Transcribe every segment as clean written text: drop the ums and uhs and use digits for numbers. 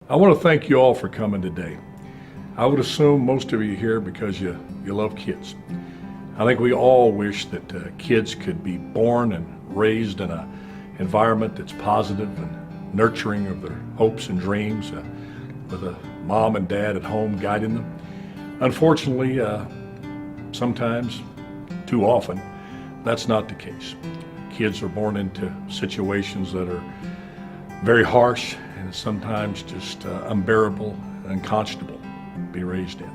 I want to thank you all for coming today. I would assume most of you are here because you love kids. I think we all wish that kids could be born and raised in an environment that's positive and nurturing of their hopes and dreams, with a mom and dad at home guiding them. Unfortunately, sometimes, too often, that's not the case. Kids are born into situations that are very harsh and sometimes just unbearable and unconscionable to be raised in.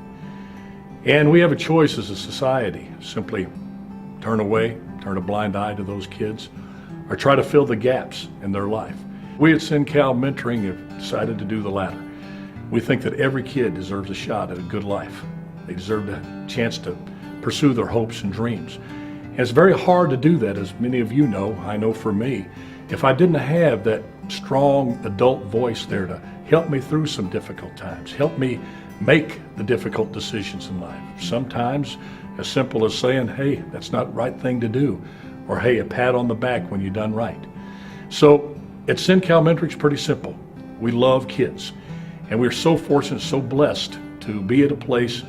And we have a choice as a society: simply turn away, turn a blind eye to those kids, or try to fill the gaps in their life. We at Cencal Mentoring have decided to do the latter. We think that every kid deserves a shot at a good life. They deserve a chance to pursue their hopes and dreams. And it's very hard to do that, as many of you know. I know for me, if I didn't have that strong adult voice there to help me through some difficult times, help me make the difficult decisions in life. Sometimes as simple as saying, hey, that's not the right thing to do, or hey, a pat on the back when you've done right. So at Cencal Mentoring, it's pretty simple. We love kids, and we're so fortunate, so blessed to be at a place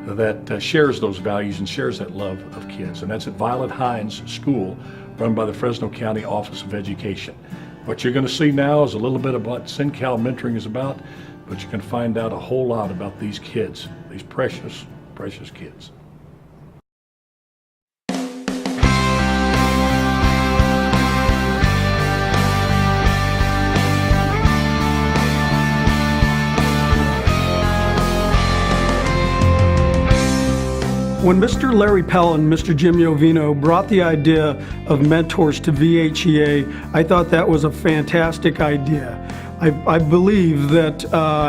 that shares those values and shares that love of kids, and that's at Violet Hines School, run by the Fresno County Office of Education. What you're going to see now is a little bit about what Cencal Mentoring is about, but you can find out a whole lot about these kids, these precious, precious kids. When Mr. Larry Pell and Mr. Jim Jovino brought the idea of mentors to VHEA, I thought that was a fantastic idea. I believe that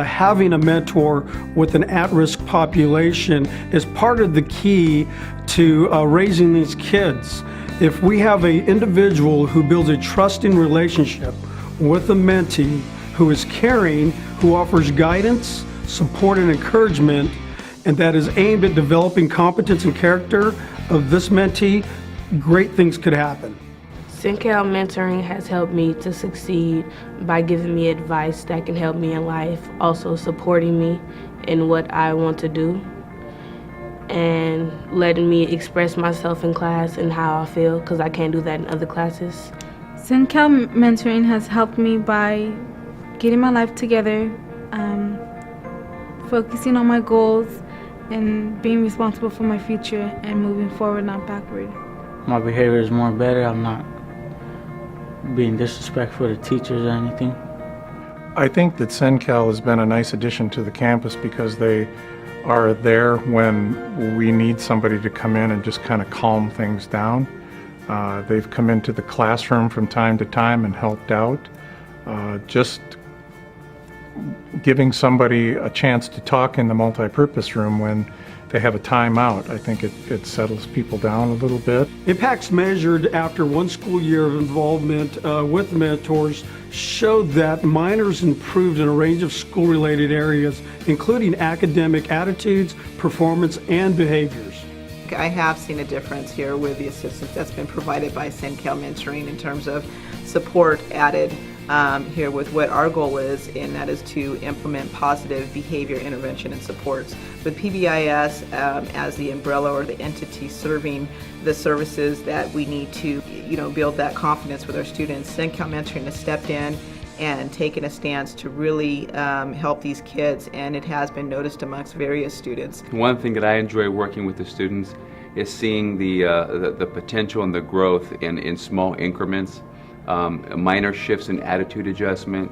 having a mentor with an at-risk population is part of the key to raising these kids. If we have an individual who builds a trusting relationship with a mentee, who is caring, who offers guidance, support, and encouragement, and that is aimed at developing competence and character of this mentee, great things could happen. Cencal Mentoring has helped me to succeed by giving me advice that can help me in life, also supporting me in what I want to do, and letting me express myself in class and how I feel, because I can't do that in other classes. Cencal Mentoring has helped me by getting my life together, focusing on my goals, and being responsible for my future and moving forward, not backward. My behavior is more better. I'm not being disrespectful to teachers or anything. I think that Cencal has been a nice addition to the campus because they are there when we need somebody to come in and just kind of calm things down. They've come into the classroom from time to time and helped out. Just giving somebody a chance to talk in the multi-purpose room when they have a timeout, I think it settles people down a little bit. Impacts measured after one school year of involvement with mentors showed that minors improved in a range of school-related areas, including academic attitudes, performance, and behaviors. I have seen a difference here with the assistance that's been provided by Cencal Mentoring in terms of support added here with what our goal is, and that is to implement positive behavior intervention and supports. With PBIS as the umbrella or the entity serving the services that we need to, build that confidence with our students, Cencal Mentoring has stepped in and taken a stance to really help these kids, and it has been noticed amongst various students. One thing that I enjoy working with the students is seeing the potential and the growth in small increments. Minor shifts in attitude adjustment,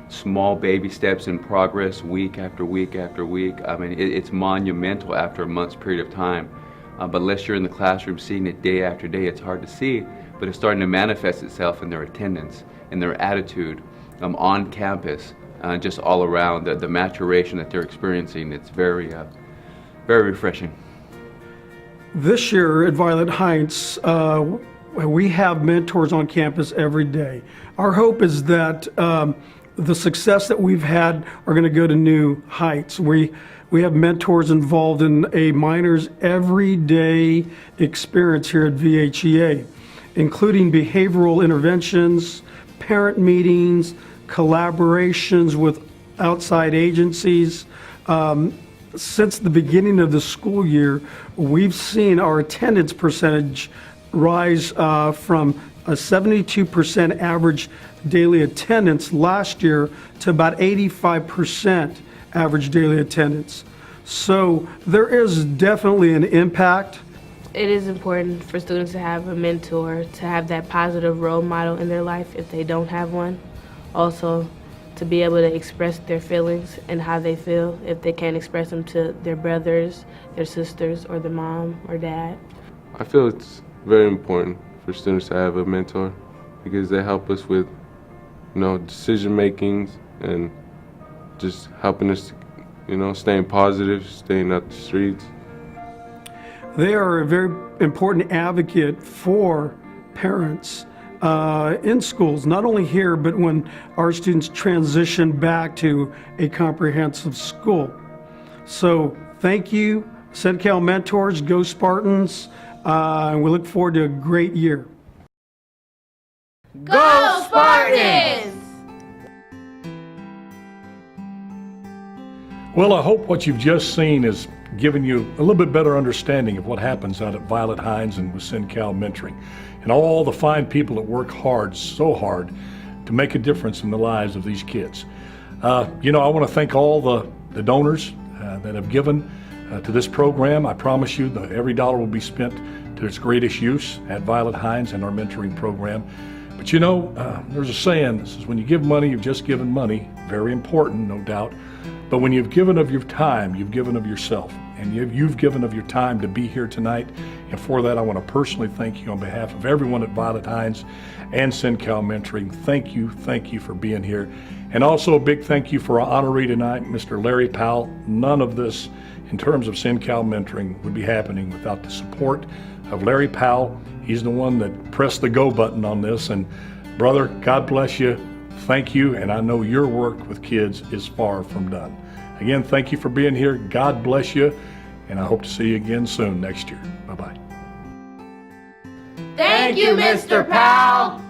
small baby steps in progress week after week after week. I mean, it's monumental after a month's period of time. But unless you're in the classroom seeing it day after day, it's hard to see, but it's starting to manifest itself in their attendance, in their attitude, on campus, just all around. The maturation that they're experiencing, it's very, very refreshing. This year at Violet Heights, we have mentors on campus every day. Our hope is that the success that we've had are going to go to new heights. We have mentors involved in a minor's everyday experience here at VHEA, including behavioral interventions, parent meetings, collaborations with outside agencies. Since the beginning of the school year, we've seen our attendance percentage rise from a 72% average daily attendance last year to about 85% average daily attendance. So there is definitely an impact. It is important for students to have a mentor, to have that positive role model in their life if they don't have one. Also, to be able to express their feelings and how they feel if they can't express them to their brothers, their sisters, or their mom or dad. I feel it's very important for students to have a mentor because they help us with, decision makings and just helping us, staying positive, staying out the streets. They are a very important advocate for parents in schools, not only here, but when our students transition back to a comprehensive school. So thank you, Cencal Mentors, go Spartans, and we look forward to a great year. Go Spartans! Well, I hope what you've just seen has given you a little bit better understanding of what happens out at Violet Hines and with Cencal Mentoring, and all the fine people that work hard, so hard, to make a difference in the lives of these kids. I want to thank all the donors that have given to this program. I promise you that every dollar will be spent to its greatest use at Violet Hines and our mentoring program. But there's a saying that says, when you give money, you've just given money. Very important, no doubt. But when you've given of your time, you've given of yourself. And you've given of your time to be here tonight. And for that, I want to personally thank you on behalf of everyone at Violet Hines and Cencal Mentoring. Thank you for being here. And also a big thank you for our honoree tonight, Mr. Larry Powell. None of this, in terms of Cencal Mentoring, would be happening without the support of Larry Powell. He's the one that pressed the go button on this. And brother, God bless you. Thank you. And I know your work with kids is far from done. Again, thank you for being here. God bless you. And I hope to see you again soon next year. Bye-bye. Thank you, Mr. Powell.